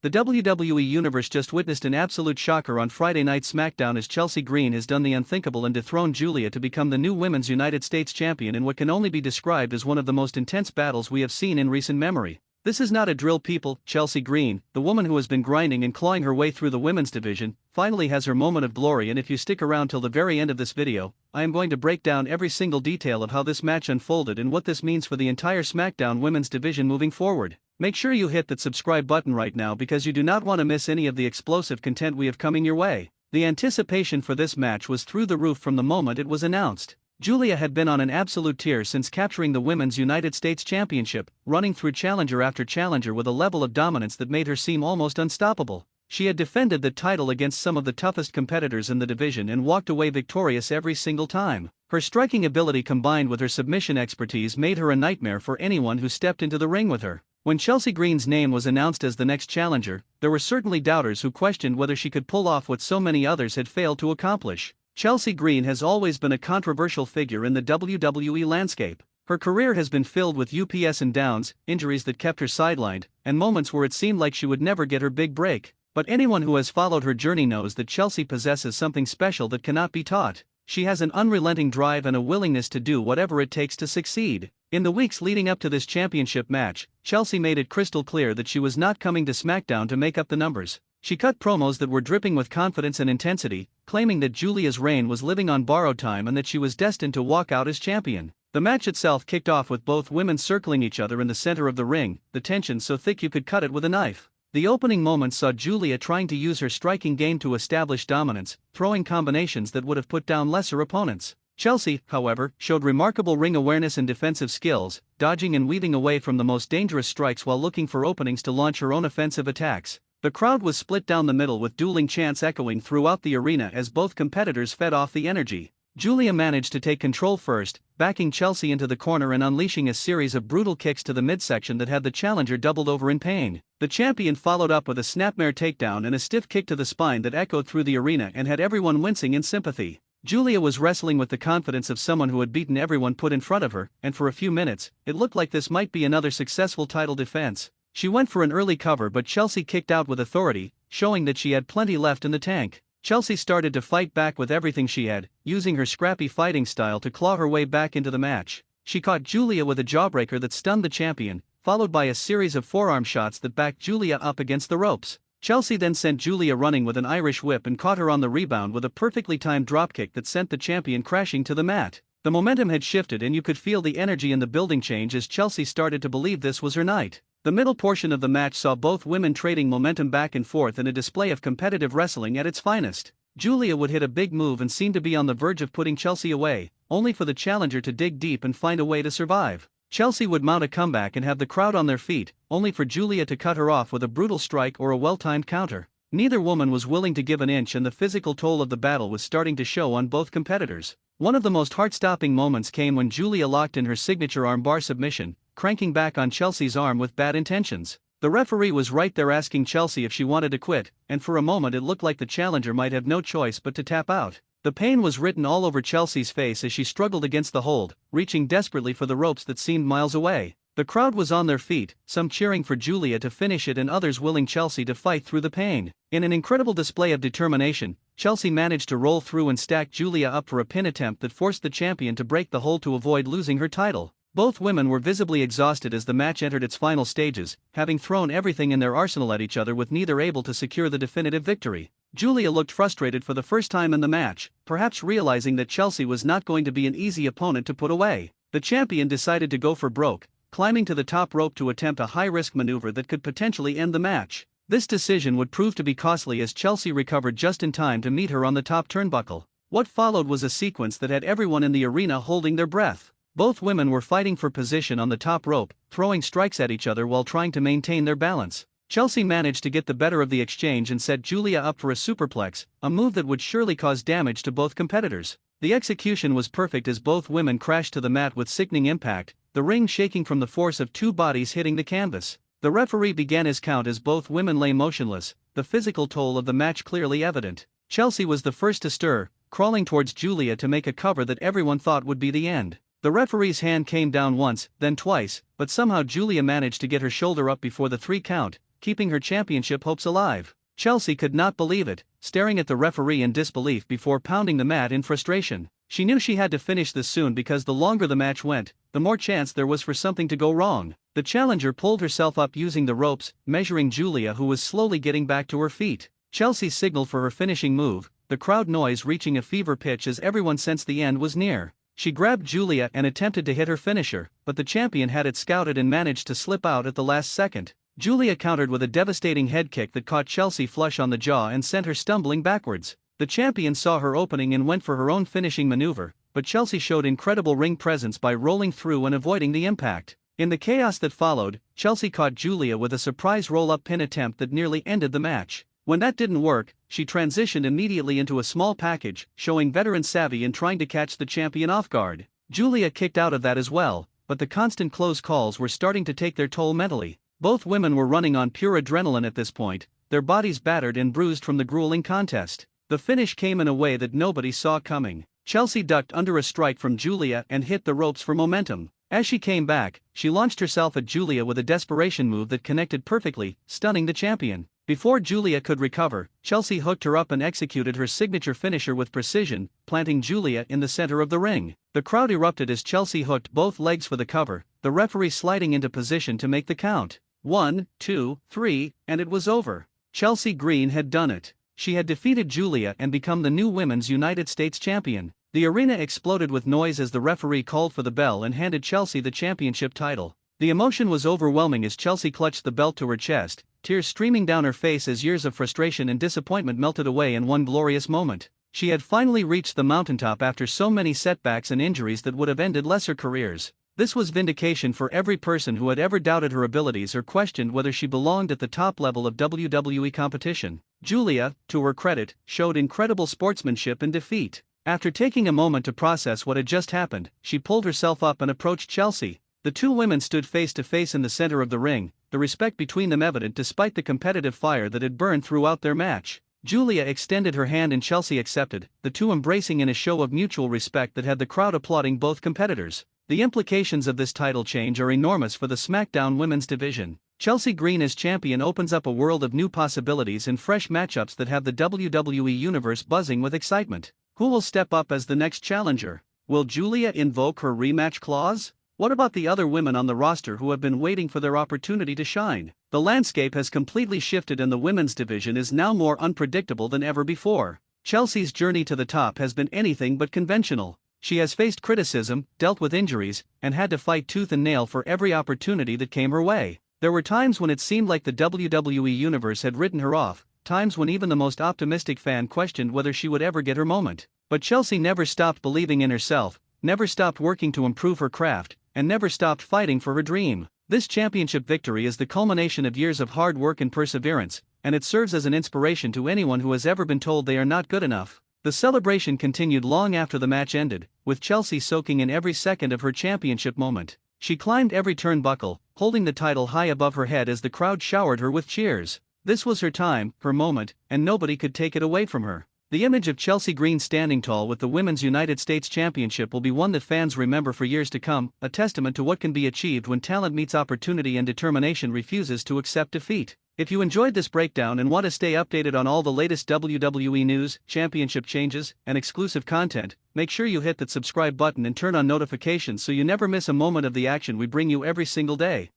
The WWE Universe just witnessed an absolute shocker on Friday Night SmackDown as Chelsea Green has done the unthinkable and dethroned Julia to become the new Women's United States Champion in what can only be described as one of the most intense battles we have seen in recent memory. This is not a drill, people. Chelsea Green, the woman who has been grinding and clawing her way through the women's division, finally has her moment of glory, and if you stick around till the very end of this video, I am going to break down every single detail of how this match unfolded and what this means for the entire SmackDown women's division moving forward. Make sure you hit that subscribe button right now because you do not want to miss any of the explosive content we have coming your way. The anticipation for this match was through the roof from the moment it was announced. Julia had been on an absolute tear since capturing the Women's United States Championship, running through challenger after challenger with a level of dominance that made her seem almost unstoppable. She had defended the title against some of the toughest competitors in the division and walked away victorious every single time. Her striking ability combined with her submission expertise made her a nightmare for anyone who stepped into the ring with her. When Chelsea Green's name was announced as the next challenger, there were certainly doubters who questioned whether she could pull off what so many others had failed to accomplish. Chelsea Green has always been a controversial figure in the WWE landscape. Her career has been filled with ups and downs, injuries that kept her sidelined, and moments where it seemed like she would never get her big break. But anyone who has followed her journey knows that Chelsea possesses something special that cannot be taught. She has an unrelenting drive and a willingness to do whatever it takes to succeed. In the weeks leading up to this championship match, Chelsea made it crystal clear that she was not coming to SmackDown to make up the numbers. She cut promos that were dripping with confidence and intensity, claiming that Julia's reign was living on borrowed time and that she was destined to walk out as champion. The match itself kicked off with both women circling each other in the center of the ring, the tension so thick you could cut it with a knife. The opening moments saw Julia trying to use her striking game to establish dominance, throwing combinations that would have put down lesser opponents. Chelsea, however, showed remarkable ring awareness and defensive skills, dodging and weaving away from the most dangerous strikes while looking for openings to launch her own offensive attacks. The crowd was split down the middle with dueling chants echoing throughout the arena as both competitors fed off the energy. Julia managed to take control first, backing Chelsea into the corner and unleashing a series of brutal kicks to the midsection that had the challenger doubled over in pain. The champion followed up with a snapmare takedown and a stiff kick to the spine that echoed through the arena and had everyone wincing in sympathy. Julia was wrestling with the confidence of someone who had beaten everyone put in front of her, and for a few minutes, it looked like this might be another successful title defense. She went for an early cover, but Chelsea kicked out with authority, showing that she had plenty left in the tank. Chelsea started to fight back with everything she had, using her scrappy fighting style to claw her way back into the match. She caught Julia with a jawbreaker that stunned the champion, followed by a series of forearm shots that backed Julia up against the ropes. Chelsea then sent Julia running with an Irish whip and caught her on the rebound with a perfectly timed dropkick that sent the champion crashing to the mat. The momentum had shifted and you could feel the energy in the building change as Chelsea started to believe this was her night. The middle portion of the match saw both women trading momentum back and forth in a display of competitive wrestling at its finest. Julia would hit a big move and seemed to be on the verge of putting Chelsea away, only for the challenger to dig deep and find a way to survive. Chelsea would mount a comeback and have the crowd on their feet, only for Julia to cut her off with a brutal strike or a well-timed counter. Neither woman was willing to give an inch and the physical toll of the battle was starting to show on both competitors. One of the most heart-stopping moments came when Julia locked in her signature armbar submission, cranking back on Chelsea's arm with bad intentions. The referee was right there asking Chelsea if she wanted to quit, and for a moment it looked like the challenger might have no choice but to tap out. The pain was written all over Chelsea's face as she struggled against the hold, reaching desperately for the ropes that seemed miles away. The crowd was on their feet, some cheering for Julia to finish it and others willing Chelsea to fight through the pain. In an incredible display of determination, Chelsea managed to roll through and stack Julia up for a pin attempt that forced the champion to break the hold to avoid losing her title. Both women were visibly exhausted as the match entered its final stages, having thrown everything in their arsenal at each other with neither able to secure the definitive victory. Julia looked frustrated for the first time in the match, perhaps realizing that Chelsea was not going to be an easy opponent to put away. The champion decided to go for broke, climbing to the top rope to attempt a high-risk maneuver that could potentially end the match. This decision would prove to be costly as Chelsea recovered just in time to meet her on the top turnbuckle. What followed was a sequence that had everyone in the arena holding their breath. Both women were fighting for position on the top rope, throwing strikes at each other while trying to maintain their balance. Chelsea managed to get the better of the exchange and set Julia up for a superplex, a move that would surely cause damage to both competitors. The execution was perfect as both women crashed to the mat with sickening impact, the ring shaking from the force of two bodies hitting the canvas. The referee began his count as both women lay motionless, the physical toll of the match clearly evident. Chelsea was the first to stir, crawling towards Julia to make a cover that everyone thought would be the end. The referee's hand came down once, then twice, but somehow Julia managed to get her shoulder up before the 3 count, keeping her championship hopes alive. Chelsea could not believe it, staring at the referee in disbelief before pounding the mat in frustration. She knew she had to finish this soon because the longer the match went, the more chance there was for something to go wrong. The challenger pulled herself up using the ropes, measuring Julia, who was slowly getting back to her feet. Chelsea signaled for her finishing move, the crowd noise reaching a fever pitch as everyone sensed the end was near. She grabbed Julia and attempted to hit her finisher, but the champion had it scouted and managed to slip out at the last second. Julia countered with a devastating head kick that caught Chelsea flush on the jaw and sent her stumbling backwards. The champion saw her opening and went for her own finishing maneuver, but Chelsea showed incredible ring presence by rolling through and avoiding the impact. In the chaos that followed, Chelsea caught Julia with a surprise roll-up pin attempt that nearly ended the match. When that didn't work, she transitioned immediately into a small package, showing veteran savvy in trying to catch the champion off guard. Julia kicked out of that as well, but the constant close calls were starting to take their toll mentally. Both women were running on pure adrenaline at this point, their bodies battered and bruised from the grueling contest. The finish came in a way that nobody saw coming. Chelsea ducked under a strike from Julia and hit the ropes for momentum. As she came back, she launched herself at Julia with a desperation move that connected perfectly, stunning the champion. Before Julia could recover, Chelsea hooked her up and executed her signature finisher with precision, planting Julia in the center of the ring. The crowd erupted as Chelsea hooked both legs for the cover, the referee sliding into position to make the count. 1, 2, 3, and it was over. Chelsea Green had done it. She had defeated Julia and become the new Women's United States Champion. The arena exploded with noise as the referee called for the bell and handed Chelsea the championship title. The emotion was overwhelming as Chelsea clutched the belt to her chest, tears streaming down her face as years of frustration and disappointment melted away in one glorious moment. She had finally reached the mountaintop after so many setbacks and injuries that would have ended lesser careers. This was vindication for every person who had ever doubted her abilities or questioned whether she belonged at the top level of WWE competition. Julia, to her credit, showed incredible sportsmanship in defeat. After taking a moment to process what had just happened, she pulled herself up and approached Chelsea. The two women stood face to face in the center of the ring, the respect between them evident despite the competitive fire that had burned throughout their match. Julia extended her hand and Chelsea accepted, the two embracing in a show of mutual respect that had the crowd applauding both competitors. The implications of this title change are enormous for the SmackDown Women's division. Chelsea Green as champion opens up a world of new possibilities and fresh matchups that have the WWE Universe buzzing with excitement. Who will step up as the next challenger? Will Julia invoke her rematch clause? What about the other women on the roster who have been waiting for their opportunity to shine? The landscape has completely shifted and the women's division is now more unpredictable than ever before. Chelsea's journey to the top has been anything but conventional. She has faced criticism, dealt with injuries, and had to fight tooth and nail for every opportunity that came her way. There were times when it seemed like the WWE Universe had written her off, times when even the most optimistic fan questioned whether she would ever get her moment. But Chelsea never stopped believing in herself, never stopped working to improve her craft, and never stopped fighting for her dream. This championship victory is the culmination of years of hard work and perseverance, and it serves as an inspiration to anyone who has ever been told they are not good enough. The celebration continued long after the match ended, with Chelsea soaking in every second of her championship moment. She climbed every turnbuckle, holding the title high above her head as the crowd showered her with cheers. This was her time, her moment, and nobody could take it away from her. The image of Chelsea Green standing tall with the Women's United States Championship will be one that fans remember for years to come, a testament to what can be achieved when talent meets opportunity and determination refuses to accept defeat. If you enjoyed this breakdown and want to stay updated on all the latest WWE news, championship changes, and exclusive content, make sure you hit that subscribe button and turn on notifications so you never miss a moment of the action we bring you every single day.